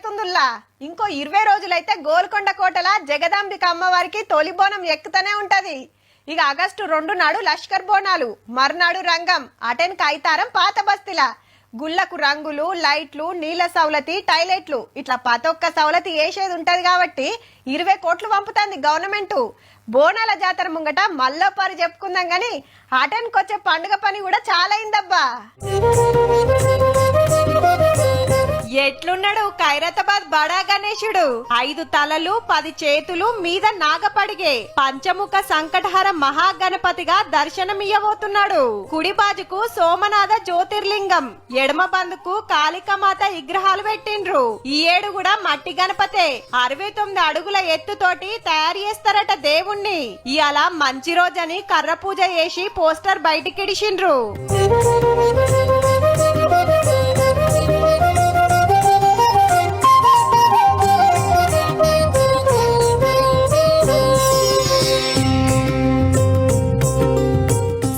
చేస్తుందిలా. ఇంకో 20 రోజులైతే గోల్కొండ కోటల జగదాంబిక అమ్మవారికి తొలి బోనం ఎక్కుతూనే ఉంటది. ఇక ఆగస్టు 2 నాడు లష్కర్ బోనాలు, మర్నాడు రంగం, అటెన్ కైతారం పాత బస్తీల. గుళ్లకు రంగులు, లైట్లు, నీళ్ల సౌలతి, టైలెట్లు ఇట్లా ప్రతొక్క సౌలతి వేసేది ఉంటది కాబట్టి 20 కోట్లు పంపుతుంది గవర్నమెంట్. బోనాల జాతర ముంగట మల్లోపారి చెప్పుకుందాం గాని అటెన్ కొచ్చే పండుగ పని కూడా చాలా అయిందబ్బా. ఎట్లున్నాడు ఖైరతాబాద్ బడా గణేశుడు? 5 తలలు 10 చేతులు మీద నాగపడిగే పంచముఖ సంకటహర మహాగణపతిగా దర్శనమియ్యబోతున్నాడు. కుడి బాజుకు సోమనాథ జ్యోతిర్లింగం, ఎడమ బందుకు కాళికామాత విగ్రహాలు పెట్టిండ్రు. ఈ ఏడు కూడా మట్టి గణపతే 69 అడుగుల ఎత్తుతోటి తయారు చేస్తారట దేవుణ్ణి. ఇయాల మంచి రోజని కర్ర పూజ చేసి పోస్టర్ బయటికిడిచిండ్రు.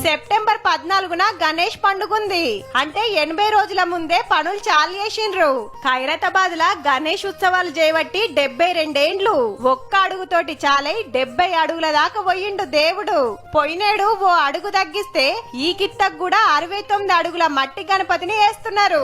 సెప్టెంబర్ 14న గణేష్ పండుగుంది. అంటే 80 రోజుల ముందే పనులు చాలు చేసిండ్రు. ఖైరతాబాద్ లా గణేష్ ఉత్సవాలు చేయబట్టి 72 ఏండ్లు. ఒక్క అడుగుతోటి చాలై 70 అడుగుల దాకా పోయిండు దేవుడు. పోయినేడు ఓ అడుగు తగ్గిస్తే ఈ కిట్టకు కూడా 69 అడుగుల మట్టి గణపతిని వేస్తున్నారు.